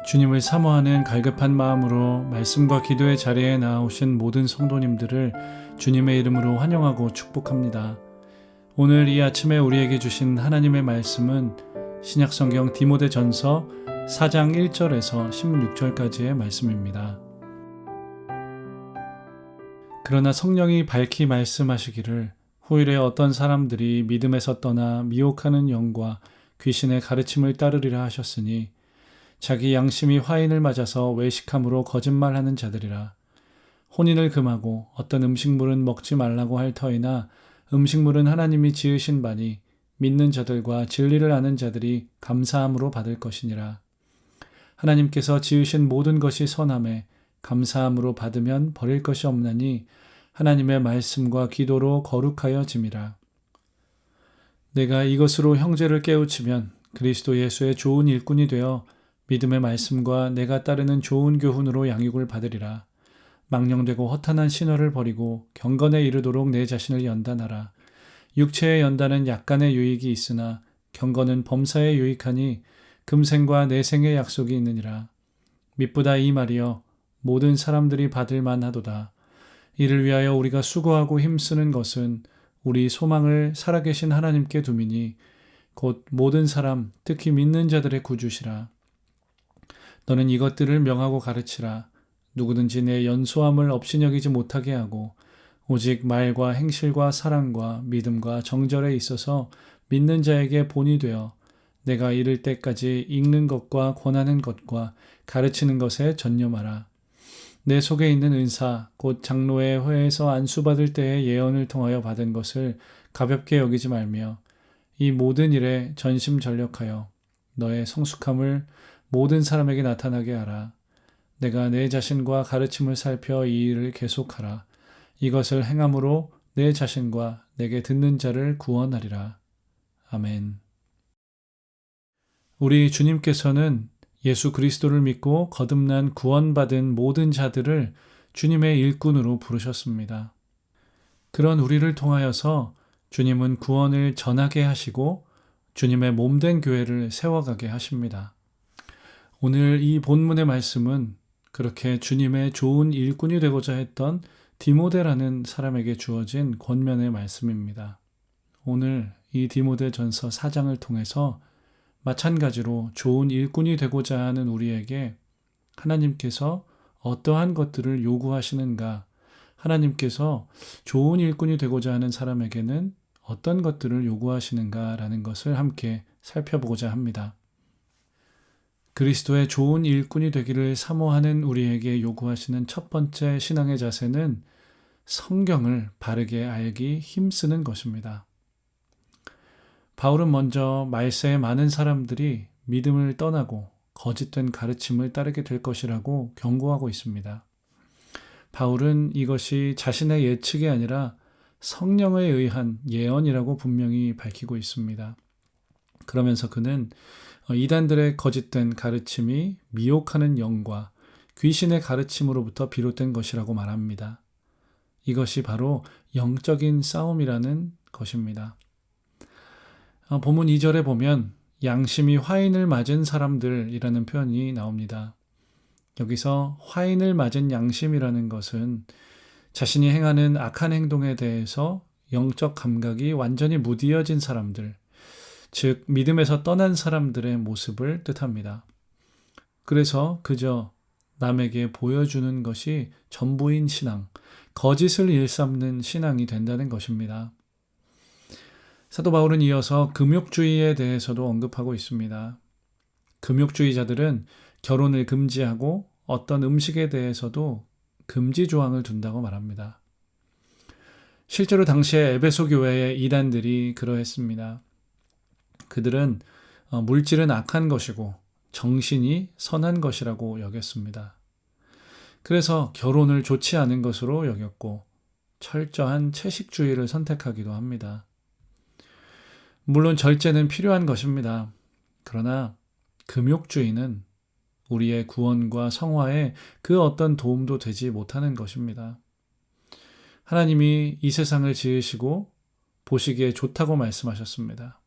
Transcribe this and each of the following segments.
주님을 사모하는 갈급한 마음으로 말씀과 기도의 자리에 나오신 모든 성도님들을 주님의 이름으로 환영하고 축복합니다. 오늘 이 아침에 우리에게 주신 하나님의 말씀은 신약성경 디모데전서 4장 1절에서 16절까지의 말씀입니다. 그러나 성령이 밝히 말씀하시기를 후일에 어떤 사람들이 믿음에서 떠나 미혹하는 영과 귀신의 가르침을 따르리라 하셨으니 자기 양심이 화인을 맞아서 외식함으로 거짓말하는 자들이라. 혼인을 금하고 어떤 음식물은 먹지 말라고 할 터이나 음식물은 하나님이 지으신 바니 믿는 자들과 진리를 아는 자들이 감사함으로 받을 것이니라. 하나님께서 지으신 모든 것이 선함에 감사함으로 받으면 버릴 것이 없나니 하나님의 말씀과 기도로 거룩하여 짐이라. 내가 이것으로 형제를 깨우치면 그리스도 예수의 좋은 일꾼이 되어 믿음의 말씀과 내가 따르는 좋은 교훈으로 양육을 받으리라. 망령되고 허탄한 신화를 버리고 경건에 이르도록 내 자신을 연단하라. 육체의 연단은 약간의 유익이 있으나 경건은 범사에 유익하니 금생과 내생의 약속이 있느니라. mit보다 이 말이여 모든 사람들이 받을 만하도다. 이를 위하여 우리가 수고하고 힘쓰는 것은 우리 소망을 살아계신 하나님께 두미니 곧 모든 사람 특히 믿는 자들의 구주시라. 너는 이것들을 명하고 가르치라. 누구든지 내 연소함을 업신여기지 못하게 하고 오직 말과 행실과 사랑과 믿음과 정절에 있어서 믿는 자에게 본이 되어 내가 이를 때까지 읽는 것과 권하는 것과 가르치는 것에 전념하라. 내 속에 있는 은사 곧 장로의 회에서 안수받을 때의 예언을 통하여 받은 것을 가볍게 여기지 말며 이 모든 일에 전심전력하여 너의 성숙함을 모든 사람에게 나타나게 하라. 내가 내 자신과 가르침을 살펴 이 일을 계속하라. 이것을 행함으로 내 자신과 내게 듣는 자를 구원하리라. 아멘. 우리 주님께서는 예수 그리스도를 믿고 거듭난 구원받은 모든 자들을 주님의 일꾼으로 부르셨습니다. 그런 우리를 통하여서 주님은 구원을 전하게 하시고 주님의 몸된 교회를 세워가게 하십니다. 오늘 이 본문의 말씀은 그렇게 주님의 좋은 일꾼이 되고자 했던 디모데라는 사람에게 주어진 권면의 말씀입니다. 오늘 이 디모데전서 4장을 통해서 마찬가지로 좋은 일꾼이 되고자 하는 우리에게 하나님께서 어떠한 것들을 요구하시는가, 하나님께서 좋은 일꾼이 되고자 하는 사람에게는 어떤 것들을 요구하시는가라는 것을 함께 살펴보고자 합니다. 그리스도의 좋은 일꾼이 되기를 사모하는 우리에게 요구하시는 첫 번째 신앙의 자세는 성경을 바르게 알기 힘쓰는 것입니다. 바울은 먼저 말세에 많은 사람들이 믿음을 떠나고 거짓된 가르침을 따르게 될 것이라고 경고하고 있습니다. 바울은 이것이 자신의 예측이 아니라 성령에 의한 예언이라고 분명히 밝히고 있습니다. 그러면서 그는 이단들의 거짓된 가르침이 미혹하는 영과 귀신의 가르침으로부터 비롯된 것이라고 말합니다. 이것이 바로 영적인 싸움이라는 것입니다. 본문 2절에 보면 양심이 화인을 맞은 사람들이라는 표현이 나옵니다. 여기서 화인을 맞은 양심이라는 것은 자신이 행하는 악한 행동에 대해서 영적 감각이 완전히 무디어진 사람들, 즉 믿음에서 떠난 사람들의 모습을 뜻합니다. 그래서 그저 남에게 보여주는 것이 전부인 신앙, 거짓을 일삼는 신앙이 된다는 것입니다. 사도 바울은 이어서 금욕주의에 대해서도 언급하고 있습니다. 금욕주의자들은 결혼을 금지하고 어떤 음식에 대해서도 금지 조항을 둔다고 말합니다. 실제로 당시에 에베소 교회의 이단들이 그러했습니다. 그들은 물질은 악한 것이고 정신이 선한 것이라고 여겼습니다. 그래서 결혼을 좋지 않은 것으로 여겼고 철저한 채식주의를 선택하기도 합니다. 물론 절제는 필요한 것입니다. 그러나 금욕주의는 우리의 구원과 성화에 그 어떤 도움도 되지 못하는 것입니다. 하나님이 이 세상을 지으시고 보시기에 좋다고 말씀하셨습니다.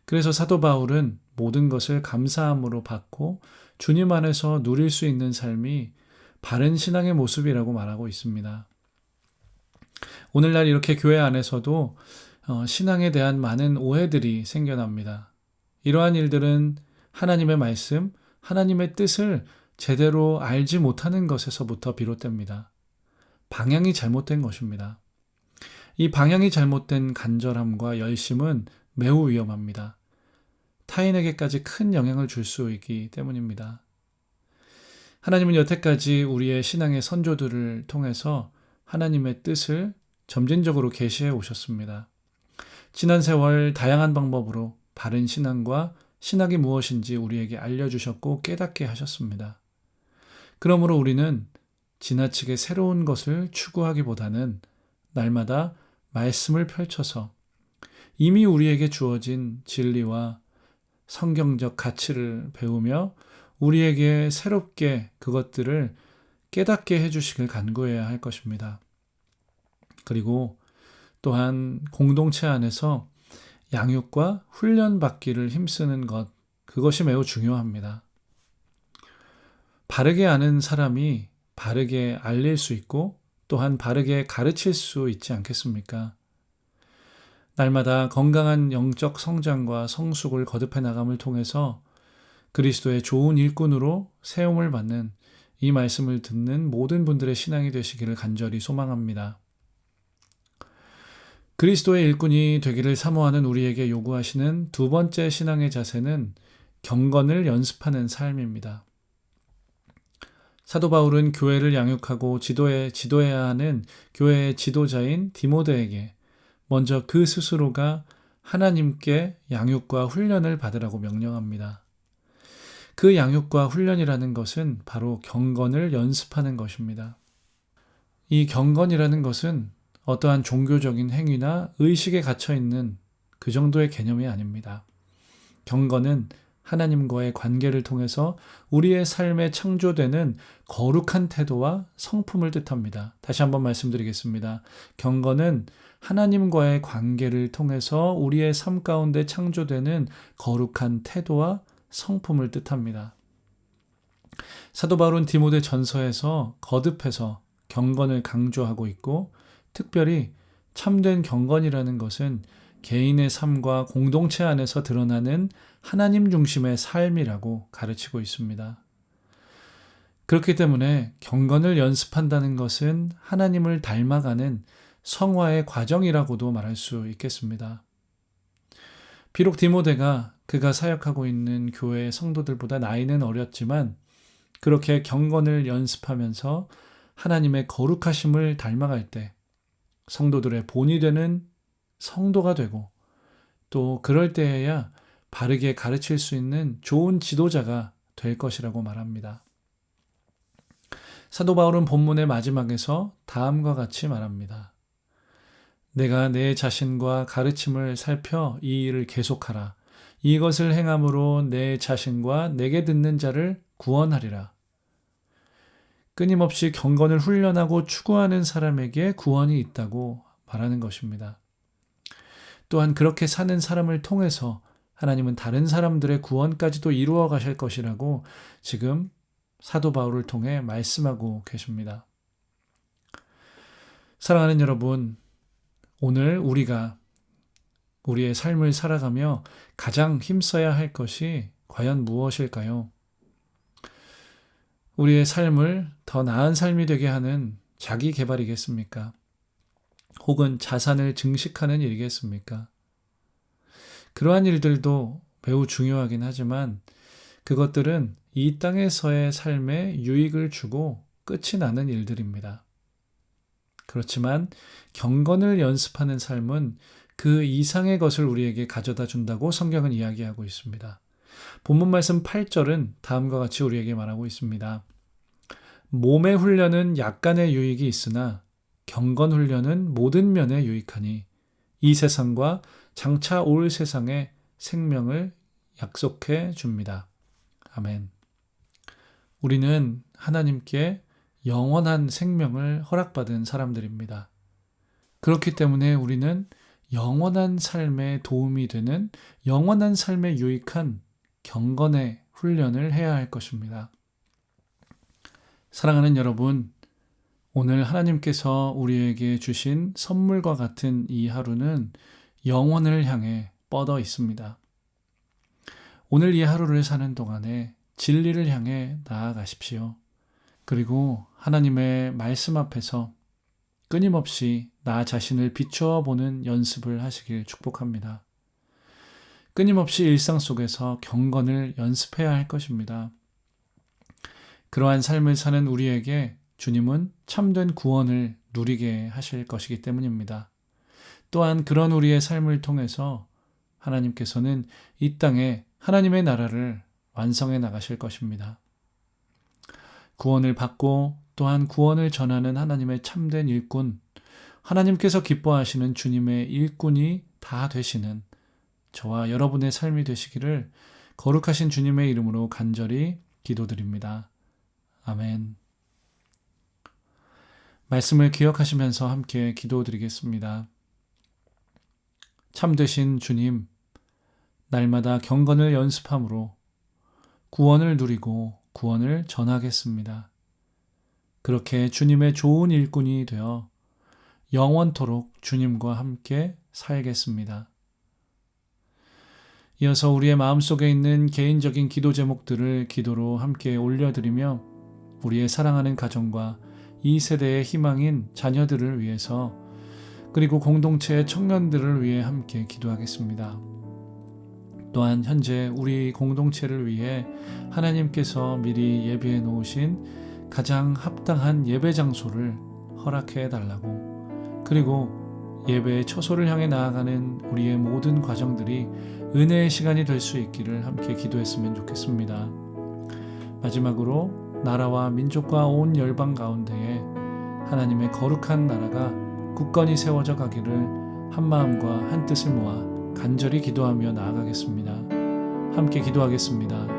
그래서 사도 바울은 모든 것을 감사함으로 받고 주님 안에서 누릴 수 있는 삶이 바른 신앙의 모습이라고 말하고 있습니다. 오늘날 이렇게 교회 안에서도 신앙에 대한 많은 오해들이 생겨납니다. 이러한 일들은 하나님의 말씀, 하나님의 뜻을 제대로 알지 못하는 것에서부터 비롯됩니다. 방향이 잘못된 것입니다. 이 방향이 잘못된 간절함과 열심은 매우 위험합니다. 타인에게까지 큰 영향을 줄 수 있기 때문입니다. 하나님은 여태까지 우리의 신앙의 선조들을 통해서 하나님의 뜻을 점진적으로 계시해 오셨습니다. 지난 세월 다양한 방법으로 바른 신앙과 신학이 무엇인지 우리에게 알려주셨고 깨닫게 하셨습니다. 그러므로 우리는 지나치게 새로운 것을 추구하기보다는 날마다 말씀을 펼쳐서 이미 우리에게 주어진 진리와 성경적 가치를 배우며 우리에게 새롭게 그것들을 깨닫게 해주시길 간구해야 할 것입니다. 그리고 또한 공동체 안에서 양육과 훈련받기를 힘쓰는 것, 그것이 매우 중요합니다. 바르게 아는 사람이 바르게 알릴 수 있고 또한 바르게 가르칠 수 있지 않겠습니까? 날마다 건강한 영적 성장과 성숙을 거듭해 나감을 통해서 그리스도의 좋은 일꾼으로 세움을 받는 이 말씀을 듣는 모든 분들의 신앙이 되시기를 간절히 소망합니다. 그리스도의 일꾼이 되기를 사모하는 우리에게 요구하시는 두 번째 신앙의 자세는 경건을 연습하는 삶입니다. 사도 바울은 교회를 양육하고 지도해야 하는 교회의 지도자인 디모데에게 먼저 그 스스로가 하나님께 양육과 훈련을 받으라고 명령합니다. 그 양육과 훈련이라는 것은 바로 경건을 연습하는 것입니다. 이 경건이라는 것은 어떠한 종교적인 행위나 의식에 갇혀 있는 그 정도의 개념이 아닙니다. 경건은 하나님과의 관계를 통해서 우리의 삶에 창조되는 거룩한 태도와 성품을 뜻합니다. 다시 한번 말씀드리겠습니다. 경건은 하나님과의 관계를 통해서 우리의 삶 가운데 창조되는 거룩한 태도와 성품을 뜻합니다. 사도 바울은 디모데 전서에서 거듭해서 경건을 강조하고 있고 특별히 참된 경건이라는 것은 개인의 삶과 공동체 안에서 드러나는 하나님 중심의 삶이라고 가르치고 있습니다. 그렇기 때문에 경건을 연습한다는 것은 하나님을 닮아가는 성화의 과정이라고도 말할 수 있겠습니다. 비록 디모데가 그가 사역하고 있는 교회의 성도들보다 나이는 어렸지만 그렇게 경건을 연습하면서 하나님의 거룩하심을 닮아갈 때 성도들의 본이 되는 성도가 되고 또 그럴 때에야 바르게 가르칠 수 있는 좋은 지도자가 될 것이라고 말합니다. 사도 바울은 본문의 마지막에서 다음과 같이 말합니다. 내가 내 자신과 가르침을 살펴 이 일을 계속하라. 이것을 행함으로 내 자신과 내게 듣는 자를 구원하리라. 끊임없이 경건을 훈련하고 추구하는 사람에게 구원이 있다고 말하는 것입니다. 또한 그렇게 사는 사람을 통해서 하나님은 다른 사람들의 구원까지도 이루어 가실 것이라고 지금 사도 바울을 통해 말씀하고 계십니다. 사랑하는 여러분, 오늘 우리가 우리의 삶을 살아가며 가장 힘써야 할 것이 과연 무엇일까요? 우리의 삶을 더 나은 삶이 되게 하는 자기 개발이겠습니까? 혹은 자산을 증식하는 일이겠습니까? 그러한 일들도 매우 중요하긴 하지만 그것들은 이 땅에서의 삶에 유익을 주고 끝이 나는 일들입니다. 그렇지만 경건을 연습하는 삶은 그 이상의 것을 우리에게 가져다 준다고 성경은 이야기하고 있습니다. 본문 말씀 8절은 다음과 같이 우리에게 말하고 있습니다. 몸의 훈련은 약간의 유익이 있으나 경건 훈련은 모든 면에 유익하니 이 세상과 장차 올 세상에 생명을 약속해 줍니다. 아멘. 우리는 하나님께 영원한 생명을 허락받은 사람들입니다. 그렇기 때문에 우리는 영원한 삶에 도움이 되는 영원한 삶에 유익한 경건의 훈련을 해야 할 것입니다. 사랑하는 여러분, 오늘 하나님께서 우리에게 주신 선물과 같은 이 하루는 영원을 향해 뻗어 있습니다. 오늘 이 하루를 사는 동안에 진리를 향해 나아가십시오. 그리고 하나님의 말씀 앞에서 끊임없이 나 자신을 비추어 보는 연습을 하시길 축복합니다. 끊임없이 일상 속에서 경건을 연습해야 할 것입니다. 그러한 삶을 사는 우리에게 주님은 참된 구원을 누리게 하실 것이기 때문입니다. 또한 그런 우리의 삶을 통해서 하나님께서는 이 땅에 하나님의 나라를 완성해 나가실 것입니다. 구원을 받고 또한 구원을 전하는 하나님의 참된 일꾼, 하나님께서 기뻐하시는 주님의 일꾼이 다 되시는 저와 여러분의 삶이 되시기를 거룩하신 주님의 이름으로 간절히 기도드립니다. 아멘. 말씀을 기억하시면서 함께 기도드리겠습니다. 참되신 주님, 날마다 경건을 연습함으로 구원을 누리고 구원을 전하겠습니다. 그렇게 주님의 좋은 일꾼이 되어 영원토록 주님과 함께 살겠습니다. 이어서 우리의 마음속에 있는 개인적인 기도 제목들을 기도로 함께 올려드리며 우리의 사랑하는 가정과 이 세대의 희망인 자녀들을 위해서 그리고 공동체의 청년들을 위해 함께 기도하겠습니다. 또한 현재 우리 공동체를 위해 하나님께서 미리 예비해 놓으신 가장 합당한 예배 장소를 허락해 달라고, 그리고 예배의 처소를 향해 나아가는 우리의 모든 과정들이 은혜의 시간이 될 수 있기를 함께 기도했으면 좋겠습니다. 마지막으로 나라와 민족과 온 열방 가운데에 하나님의 거룩한 나라가 굳건히 세워져 가기를 한 마음과 한 뜻을 모아 간절히 기도하며 나아가겠습니다. 함께 기도하겠습니다.